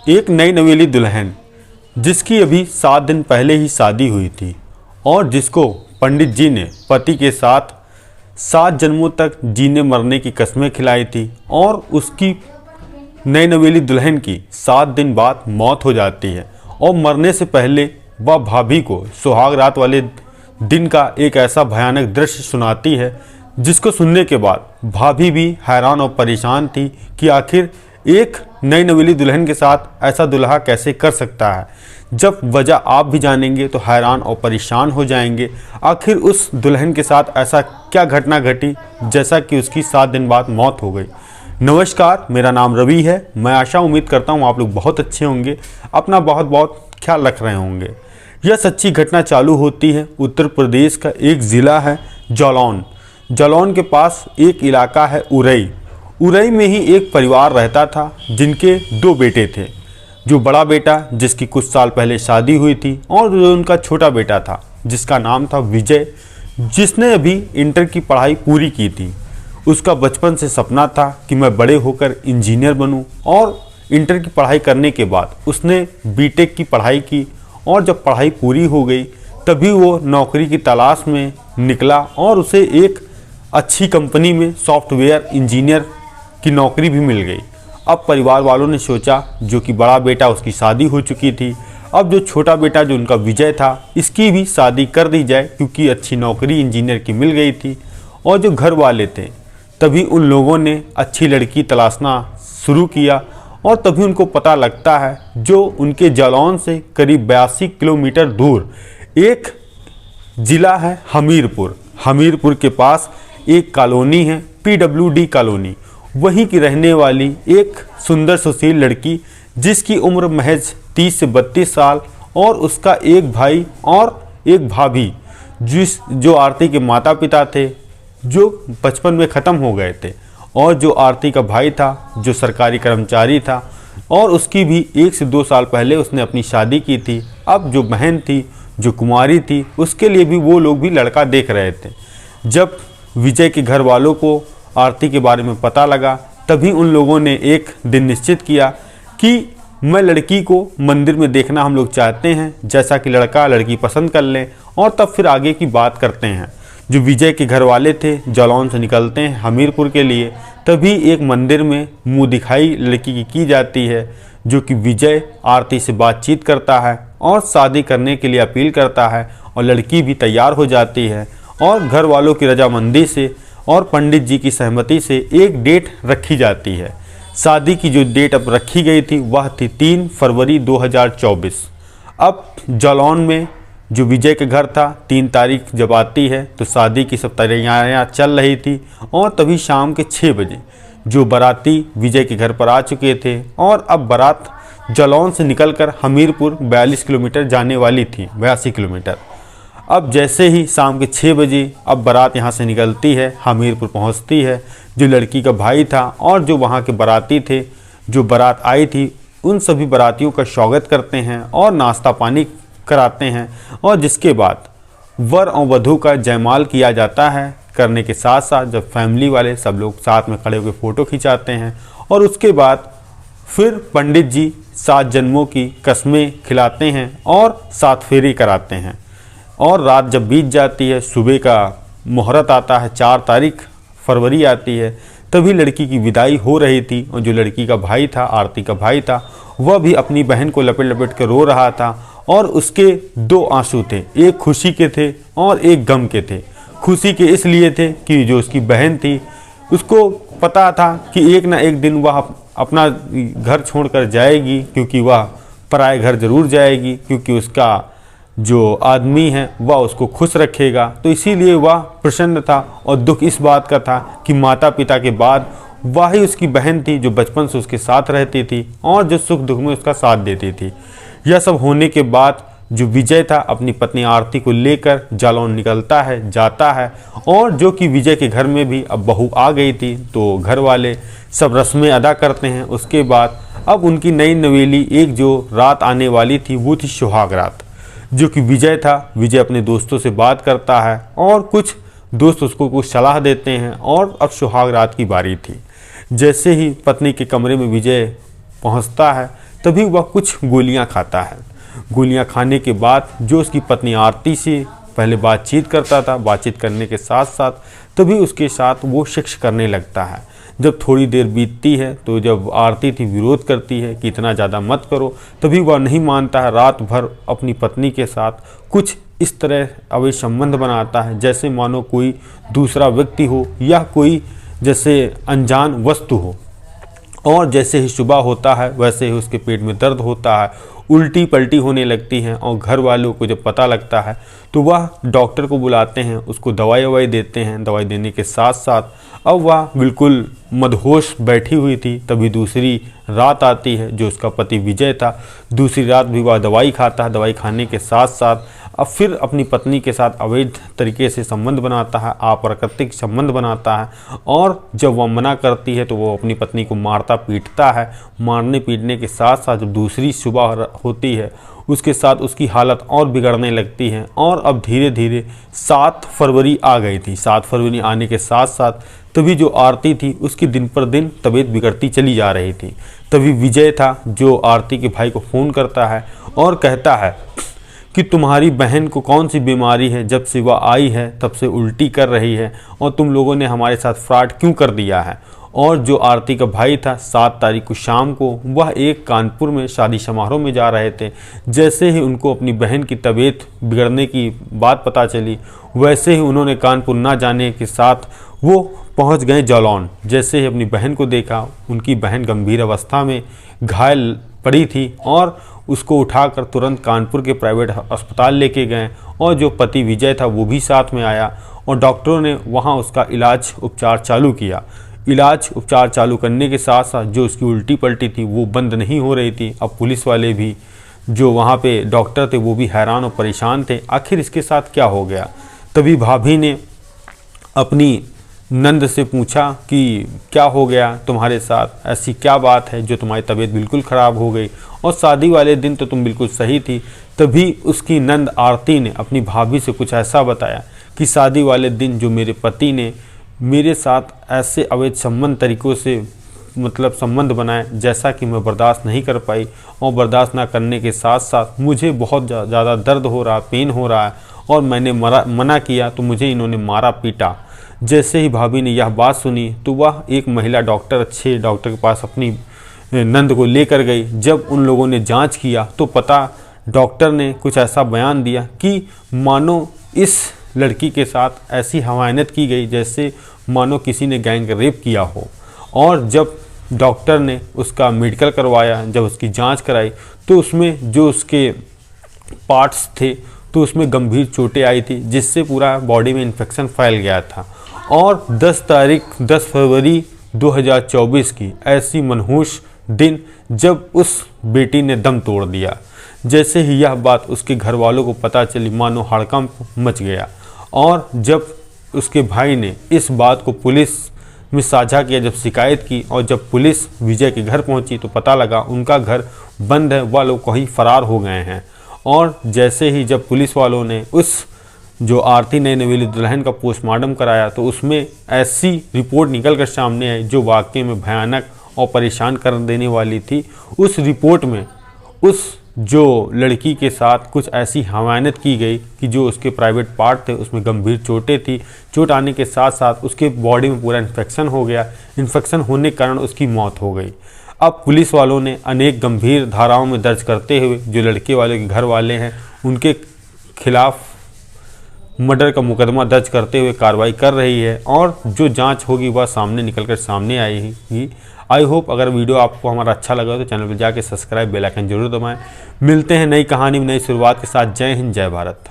एक नई नवेली दुल्हन जिसकी अभी 7 दिन पहले ही शादी हुई थी और जिसको पंडित जी ने पति के साथ 7 जन्मों तक जीने मरने की कसमें खिलाई थी और उसकी नई नवेली दुल्हन की 7 दिन बाद मौत हो जाती है और मरने से पहले वह भाभी को सुहाग रात वाले दिन का एक ऐसा भयानक दृश्य सुनाती है जिसको सुनने के बाद भाभी भी हैरान और परेशान थी कि आखिर एक नई नवेली दुल्हन के साथ ऐसा दुल्हा कैसे कर सकता है। जब वजह आप भी जानेंगे तो हैरान और परेशान हो जाएंगे। आखिर उस दुल्हन के साथ ऐसा क्या घटना घटी जैसा कि उसकी 7 दिन बाद मौत हो गई। नमस्कार, मेरा नाम रवि है। मैं आशा उम्मीद करता हूँ आप लोग बहुत अच्छे होंगे, अपना बहुत बहुत ख्याल रख रहे होंगे। यह सच्ची घटना चालू होती है उत्तर प्रदेश का एक ज़िला है जालौन। जालौन के पास एक इलाका है उरई। उरई में ही एक परिवार रहता था जिनके 2 बेटे थे। जो बड़ा बेटा जिसकी कुछ साल पहले शादी हुई थी और जो उनका छोटा बेटा था जिसका नाम था विजय, जिसने अभी इंटर की पढ़ाई पूरी की थी। उसका बचपन से सपना था कि मैं बड़े होकर इंजीनियर बनूं और इंटर की पढ़ाई करने के बाद उसने बीटेक की पढ़ाई की और जब पढ़ाई पूरी हो गई तभी वो नौकरी की तलाश में निकला और उसे एक अच्छी कंपनी में सॉफ्टवेयर इंजीनियर की नौकरी भी मिल गई। अब परिवार वालों ने सोचा, जो कि बड़ा बेटा उसकी शादी हो चुकी थी, अब जो छोटा बेटा जो उनका विजय था इसकी भी शादी कर दी जाए क्योंकि अच्छी नौकरी इंजीनियर की मिल गई थी। और जो घर वाले थे तभी उन लोगों ने अच्छी लड़की तलाशना शुरू किया और तभी उनको पता लगता है जो उनके जालौन से करीब 82 किलोमीटर दूर एक ज़िला है हमीरपुर। हमीरपुर के पास एक कॉलोनी है PWD कॉलोनी। वहीं की रहने वाली एक सुंदर सुशील लड़की जिसकी उम्र महज 30 से 32 साल और उसका एक भाई और एक भाभी जो आरती के माता पिता थे जो बचपन में ख़त्म हो गए थे। और जो आरती का भाई था जो सरकारी कर्मचारी था और उसकी भी 1 से 2 साल पहले उसने अपनी शादी की थी। अब जो बहन थी जो कुंवारी थी उसके लिए भी वो लोग भी लड़का देख रहे थे। जब विजय के घर वालों को आरती के बारे में पता लगा तभी उन लोगों ने एक दिन निश्चित किया कि मैं लड़की को मंदिर में देखना हम लोग चाहते हैं, जैसा कि लड़का लड़की पसंद कर लें और तब फिर आगे की बात करते हैं। जो विजय के घर वाले थे जालौन से निकलते हैं हमीरपुर के लिए, तभी एक मंदिर में मुंह दिखाई लड़की की जाती है। जो कि विजय आरती से बातचीत करता है और शादी करने के लिए अपील करता है और लड़की भी तैयार हो जाती है और घर वालों की रजामंदी से और पंडित जी की सहमति से एक डेट रखी जाती है। शादी की जो डेट अब रखी गई थी वह थी 3 फरवरी 2024। अब जालौन में जो विजय के घर था 3 तारीख जब आती है तो शादी की सब तैयारियाँ चल रही थी और तभी शाम के 6 बजे जो बाराती विजय के घर पर आ चुके थे और अब बारात जालौन से निकलकर हमीरपुर 42 किलोमीटर जाने वाली थी, 82 किलोमीटर। अब जैसे ही शाम के 6 बजे अब बारात यहाँ से निकलती है, हमीरपुर पहुँचती है। जो लड़की का भाई था और जो वहाँ के बाराती थे जो बारात आई थी उन सभी बारातियों का स्वागत करते हैं और नाश्ता पानी कराते हैं और जिसके बाद वर और वधू का जयमाल किया जाता है। करने के साथ साथ जब फैमिली वाले सब लोग साथ में खड़े होकर फ़ोटो खिंचाते हैं और उसके बाद फिर पंडित जी 7 जन्मों की कसमें खिलाते हैं और 7 फेरी कराते हैं। और रात जब बीत जाती है, सुबह का मुहूर्त आता है, 4 फरवरी आती है, तभी लड़की की विदाई हो रही थी और जो लड़की का भाई था, आरती का भाई था, वह भी अपनी बहन को लपेट लपेट कर रो रहा था और उसके 2 आंसू थे, एक खुशी के थे और एक गम के थे। खुशी के इसलिए थे कि जो उसकी बहन थी उसको पता था कि एक ना एक दिन वह अपना घर छोड़कर जाएगी, क्योंकि वह पराए घर ज़रूर जाएगी, क्योंकि उसका जो आदमी है वह उसको खुश रखेगा। तो इसीलिए वह प्रसन्न था और दुख इस बात का था कि माता पिता के बाद वह ही उसकी बहन थी जो बचपन से उसके साथ रहती थी और जो सुख दुख में उसका साथ देती थी। यह सब होने के बाद जो विजय था अपनी पत्नी आरती को लेकर जालौन निकलता है, जाता है और जो कि विजय के घर में भी अब बहू आ गई थी तो घर वाले सब रस्में अदा करते हैं। उसके बाद अब उनकी नई नवेली एक जो रात आने वाली थी वो थी सुहाग रात। जो कि विजय था, विजय अपने दोस्तों से बात करता है और कुछ दोस्त उसको कुछ सलाह देते हैं और अब सुहाग रात की बारी थी। जैसे ही पत्नी के कमरे में विजय पहुंचता है तभी वह कुछ गोलियां खाता है। गोलियां खाने के बाद जो उसकी पत्नी आरती से पहले बातचीत करता था, बातचीत करने के साथ साथ तभी उसके साथ वो सेक्स करने लगता है। जब थोड़ी देर बीतती है तो जब आरती थी विरोध करती है कि इतना ज़्यादा मत करो, तभी वह नहीं मानता है। रात भर अपनी पत्नी के साथ कुछ इस तरह अवैध संबंध बनाता है जैसे मानो कोई दूसरा व्यक्ति हो या कोई जैसे अनजान वस्तु हो। और जैसे ही सुबह होता है वैसे ही उसके पेट में दर्द होता है, उल्टी पल्टी होने लगती हैं। और घर वालों को जब पता लगता है तो वह डॉक्टर को बुलाते हैं, उसको दवाई ववाई देते हैं। दवाई देने के साथ साथ अब वह बिल्कुल मदहोश बैठी हुई थी। तभी दूसरी रात आती है जो उसका पति विजय था। दूसरी रात भी वह दवाई खाता है। दवाई खाने के साथ साथ अब फिर अपनी पत्नी के साथ अवैध तरीके से संबंध बनाता है, अप्राकृतिक संबंध बनाता है। और जब वह मना करती है तो वो अपनी पत्नी को मारता पीटता है। मारने पीटने के साथ साथ जब दूसरी सुबह होती है उसके साथ उसकी हालत और बिगड़ने लगती है। और अब धीरे धीरे 7 फरवरी आ गई थी। 7 फरवरी आने के साथ साथ तभी जो आरती थी उसकी दिन पर दिन तबीयत बिगड़ती चली जा रही थी। तभी विजय था जो आरती के भाई को फ़ोन करता है और कहता है कि तुम्हारी बहन को कौन सी बीमारी है, जब से वह आई है तब से उल्टी कर रही है और तुम लोगों ने हमारे साथ फ्रॉड क्यों कर दिया है। और जो आरती का भाई था 7 तारीख को शाम को वह एक कानपुर में शादी समारोह में जा रहे थे। जैसे ही उनको अपनी बहन की तबीयत बिगड़ने की बात पता चली वैसे ही उन्होंने कानपुर ना जाने के साथ वो पहुंच गए जालौन। जैसे ही अपनी बहन को देखा, उनकी बहन गंभीर अवस्था में घायल पड़ी थी और उसको उठाकर तुरंत कानपुर के प्राइवेट अस्पताल लेके गए। और जो पति विजय था वो भी साथ में आया और डॉक्टरों ने वहाँ उसका इलाज उपचार चालू किया। इलाज उपचार चालू करने के साथ साथ जो उसकी उल्टी पल्टी थी वो बंद नहीं हो रही थी। अब पुलिस वाले भी जो वहाँ पे डॉक्टर थे वो भी हैरान और परेशान थे, आखिर इसके साथ क्या हो गया। तभी भाभी ने अपनी नंद से पूछा कि क्या हो गया तुम्हारे साथ, ऐसी क्या बात है जो तुम्हारी तबीयत बिल्कुल ख़राब हो गई, और शादी वाले दिन तो तुम बिल्कुल सही थी। तभी उसकी नंद आरती ने अपनी भाभी से कुछ ऐसा बताया कि शादी वाले दिन जो मेरे पति ने मेरे साथ ऐसे अवैध संबंध तरीक़ों से संबंध बनाए जैसा कि मैं बर्दाश्त नहीं कर पाई, और बर्दाश्त ना करने के साथ साथ मुझे बहुत ज़्यादा दर्द हो रहा, पेन हो रहा है, और मैंने मना किया तो मुझे इन्होंने मारा पीटा। जैसे ही भाभी ने यह बात सुनी तो वह एक महिला डॉक्टर, अच्छे डॉक्टर के पास अपनी नंद को लेकर गई। जब उन लोगों ने जांच किया तो पता डॉक्टर ने कुछ ऐसा बयान दिया कि मानो इस लड़की के साथ ऐसी हवानत की गई जैसे मानो किसी ने गैंग रेप किया हो। और जब डॉक्टर ने उसका मेडिकल करवाया, जब उसकी जांच कराई तो उसमें जो उसके पार्ट्स थे तो उसमें गंभीर चोटें आई थी जिससे पूरा बॉडी में इन्फेक्शन फैल गया था। और 10 फरवरी 2024 की ऐसी मनहूस दिन जब उस बेटी ने दम तोड़ दिया। जैसे ही यह बात उसके घर वालों को पता चली मानो हड़कंप मच गया। और जब उसके भाई ने इस बात को पुलिस में साझा किया, जब शिकायत की, और जब पुलिस विजय के घर पहुंची तो पता लगा उनका घर बंद है, वह लोग कहीं फरार हो गए हैं। और जैसे ही जब पुलिस वालों ने उस जो आरती नई नवेली दुल्हन का पोस्टमार्टम कराया तो उसमें ऐसी रिपोर्ट निकल कर सामने आई जो वाकई में भयानक और परेशान कर देने वाली थी। उस रिपोर्ट में उस जो लड़की के साथ कुछ ऐसी हवानत की गई कि जो उसके प्राइवेट पार्ट थे उसमें गंभीर चोटें थी। चोट आने के साथ साथ उसके बॉडी में पूरा इन्फेक्शन हो गया। इन्फेक्शन होने के कारण उसकी मौत हो गई। अब पुलिस वालों ने अनेक गंभीर धाराओं में दर्ज करते हुए जो लड़के वाले के घर वाले हैं उनके खिलाफ मर्डर का मुकदमा दर्ज करते हुए कार्रवाई कर रही है। और जो जांच होगी वह सामने निकलकर सामने आएगी। आई होप अगर वीडियो आपको हमारा अच्छा लगा तो चैनल पर जाके सब्सक्राइब, बेल आइकन जरूर दबाएं। मिलते हैं नई कहानी में नई शुरुआत के साथ। जय हिंद, जय भारत।